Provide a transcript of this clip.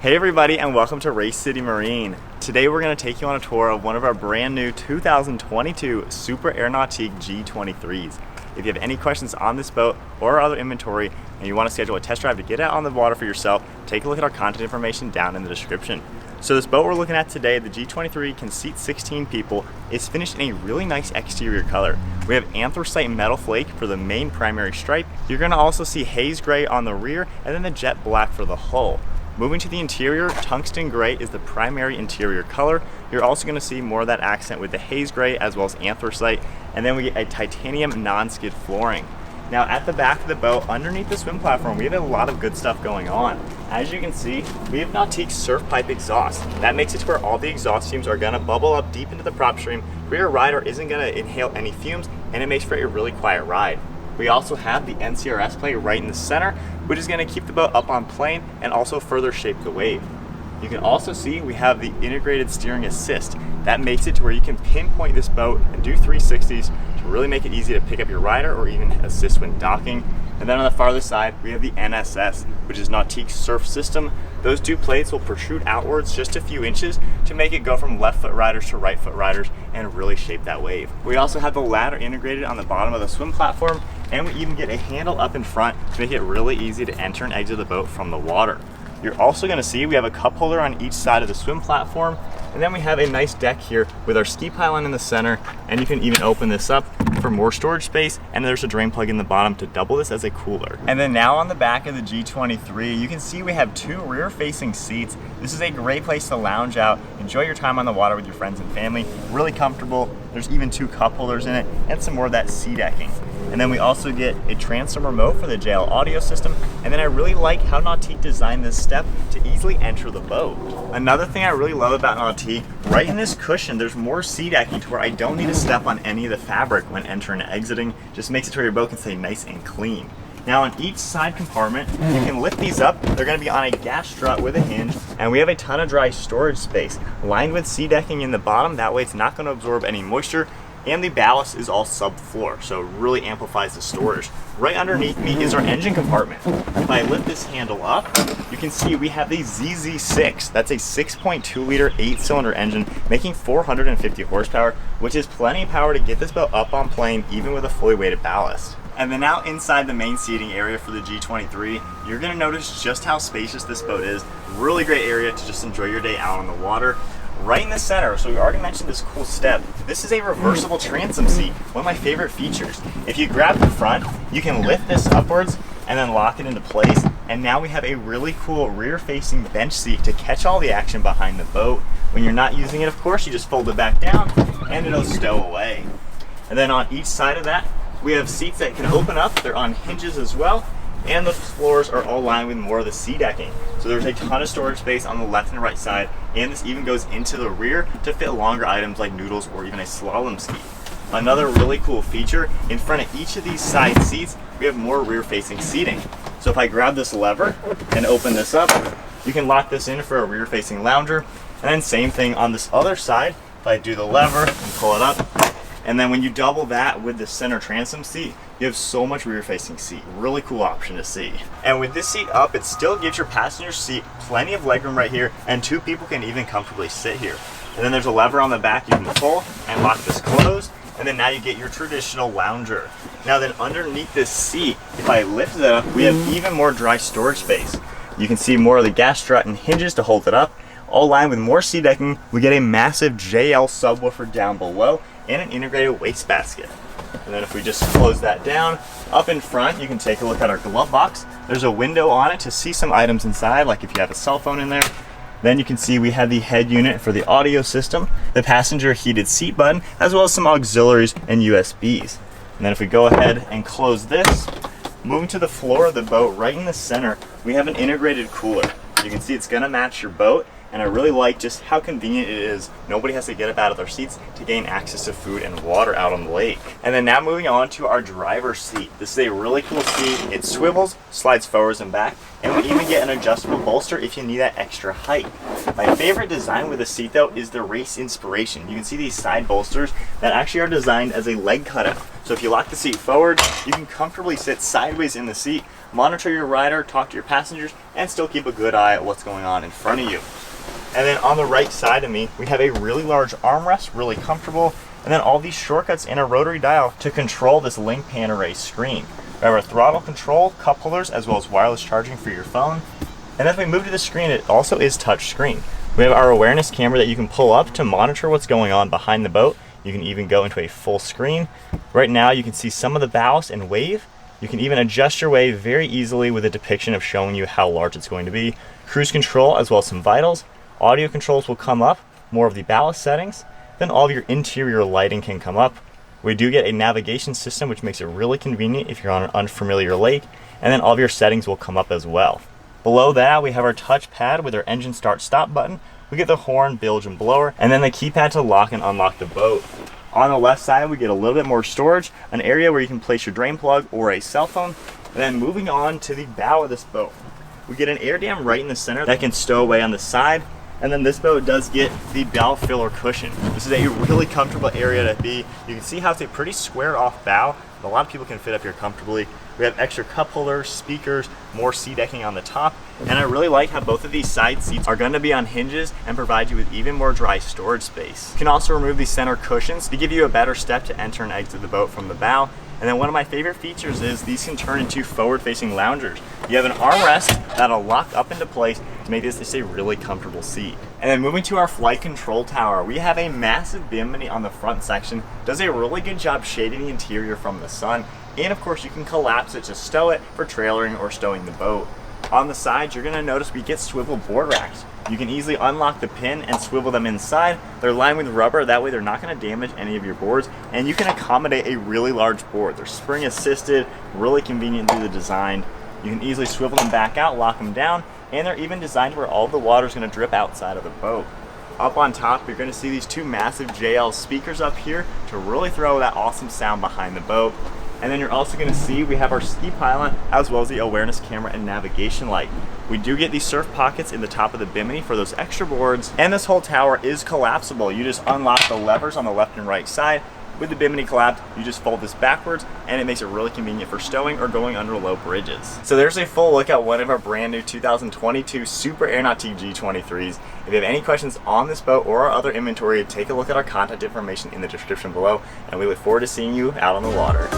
Hey everybody, and welcome to Race City Marine. Today we're going to take you on a tour of one of our brand new 2022 Super Air Nautique G23s. If you have any questions on this boat or other inventory and you want to schedule a test drive to get out on the water for yourself, take a look at our content information down in the description. So this boat we're looking at today, the G23, can seat 16 people. It's finished in a really nice exterior color. We have anthracite metal flake for the main primary stripe. You're going to also see haze gray on the rear and then the jet black for the hull. Moving to the interior, tungsten gray is the primary interior color. You're also going to see more of that accent with the haze gray as well as anthracite, and then we get a titanium non-skid flooring. Now at the back of the boat, underneath the swim platform, we have a lot of good stuff going on. As you can see, we have Nautique surf pipe exhaust. That makes it to where all the exhaust fumes are going to bubble up deep into the prop stream, where your rider isn't going to inhale any fumes, and it makes for a really quiet ride. We also have the NCRS plate right in the center, which is going to keep the boat up on plane and also further shape the wave. You can also see we have the integrated steering assist. That makes it to where you can pinpoint this boat and do 360s to really make it easy to pick up your rider or even assist when docking. And then on the farther side, we have the NSS, which is Nautique's surf system. Those two plates will protrude outwards just a few inches to make it go from left foot riders to right foot riders and really shape that wave. We also have the ladder integrated on the bottom of the swim platform, and we even get a handle up in front to make it really easy to enter and exit the boat from the water. You're also going to see we have a cup holder on each side of the swim platform, and then we have a nice deck here with our ski pylon in the center, and you can even open this up for more storage space, and there's a drain plug in the bottom to double this as a cooler. And then now on the back of the G23, you can see we have two rear facing seats. This is a great place to lounge out, enjoy your time on the water with your friends and family, really comfortable. There's even two cup holders in it and some more of that sea decking. And then we also get a transom remote for the JL audio system. And then I really like how Nautique designed this step to easily enter the boat. Another thing I really love about Nautique, right in this cushion, there's more sea decking to where I don't need to step on any of the fabric when entering and exiting. Just makes it to where your boat can stay nice and clean. Now on each side compartment, you can lift these up. They're going to be on a gas strut with a hinge, and we have a ton of dry storage space lined with sea decking in the bottom. That way it's not going to absorb any moisture. And the ballast is all subfloor, so it really amplifies the storage. Right underneath me is our engine compartment. If I lift this handle up, you can see we have the ZZ6. That's a 6.2 liter 8-cylinder engine making 450 horsepower, which is plenty of power to get this boat up on plane even with a fully weighted ballast. And then now inside the main seating area for the G23, you're gonna notice just how spacious this boat is. Really great area to just enjoy your day out on the water. Right in the center, so we already mentioned this cool step. This is a reversible transom seat, one of my favorite features. If you grab the front, you can lift this upwards and then lock it into place. And now we have a really cool rear-facing bench seat to catch all the action behind the boat. When you're not using it, of course, you just fold it back down and it'll stow away. And then on each side of that, we have seats that can open up. They're on hinges as well. And the floors are all lined with more of the sea decking. So there's a ton of storage space on the left and right side, and this even goes into the rear to fit longer items like noodles or even a slalom ski. Another really cool feature, in front of each of these side seats, we have more rear-facing seating. So if I grab this lever and open this up, you can lock this in for a rear-facing lounger. And then same thing on this other side, if I do the lever and pull it up, and then when you double that with the center transom seat, you have so much rear-facing seat. Really cool option to see. And with this seat up, it still gives your passenger seat plenty of legroom right here, and two people can even comfortably sit here. And then there's a lever on the back you can pull and lock this closed, and then now you get your traditional lounger. Now then underneath this seat, if I lift it up, we have even more dry storage space. You can see more of the gas strut and hinges to hold it up. All lined with more sea decking, we get a massive JL subwoofer down below and an integrated wastebasket. And then if we just close that down, up in front, you can take a look at our glove box. There's a window on it to see some items inside, like if you have a cell phone in there. Then you can see we have the head unit for the audio system, the passenger heated seat button, as well as some auxiliaries and USBs. And then if we go ahead and close this, moving to the floor of the boat, right in the center, we have an integrated cooler. You can see it's gonna match your boat, and I really like just how convenient it is. Nobody has to get up out of their seats to gain access to food and water out on the lake. And then now moving on to our driver's seat. This is a really cool seat. It swivels, slides forwards and back, and we even get an adjustable bolster if you need that extra height. My favorite design with the seat though is the race inspiration. You can see these side bolsters that actually are designed as a leg cutout. So if you lock the seat forward, you can comfortably sit sideways in the seat, monitor your rider, talk to your passengers, and still keep a good eye at what's going on in front of you. And then on the right side of me, we have a really large armrest, really comfortable, and then all these shortcuts and a rotary dial to control this link pan array screen. We have our throttle control, cup holders, as well as wireless charging for your phone. And then if we move to the screen, it also is touch screen. We have our awareness camera that you can pull up to monitor what's going on behind the boat. You can even go into a full screen. Right now you can see some of the ballast and wave. You can even adjust your wave very easily with a depiction of showing you how large it's going to be. Cruise control as well as some vitals. Audio controls will come up, more of the ballast settings. Then all of your interior lighting can come up. We do get a navigation system which makes it really convenient if you're on an unfamiliar lake. And then all of your settings will come up as well. Below that we have our touch pad with our engine start stop button. We get the horn, bilge, and blower, and then the keypad to lock and unlock the boat. On the left side, we get a little bit more storage, an area where you can place your drain plug or a cell phone. And then moving on to the bow of this boat, we get an air dam right in the center that can stow away on the side. And then this boat does get the bow filler cushion. This is a really comfortable area to be. You can see how it's a pretty square off bow. A lot of people can fit up here comfortably. We have extra cup holders, speakers, more seat decking on the top. And I really like how both of these side seats are going to be on hinges and provide you with even more dry storage space. You can also remove these center cushions to give you a better step to enter and exit the boat from the bow. And then one of my favorite features is these can turn into forward-facing loungers. You have an armrest that'll lock up into place to make this just a really comfortable seat. And then moving to our flight control tower, we have a massive bimini on the front section. Does a really good job shading the interior from the sun. And of course you can collapse it to stow it for trailering or stowing the boat. On the sides, you're gonna notice we get swivel board racks. You can easily unlock the pin and swivel them inside. They're lined with rubber, that way they're not gonna damage any of your boards, and you can accommodate a really large board. They're spring assisted, really conveniently designed. You can easily swivel them back out, lock them down, and they're even designed where all the water is gonna drip outside of the boat. Up on top, you're gonna see these two massive JL speakers up here to really throw that awesome sound behind the boat. And then you're also going to see we have our ski pylon as well as the awareness camera and navigation light. We do get these surf pockets in the top of the bimini for those extra boards. And this whole tower is collapsible. You just unlock the levers on the left and right side. With the bimini collapsed, you just fold this backwards and it makes it really convenient for stowing or going under low bridges. So there's a full look at one of our brand new 2022 Super Nautique G23s. If you have any questions on this boat or our other inventory, take a look at our contact information in the description below, and we look forward to seeing you out on the water.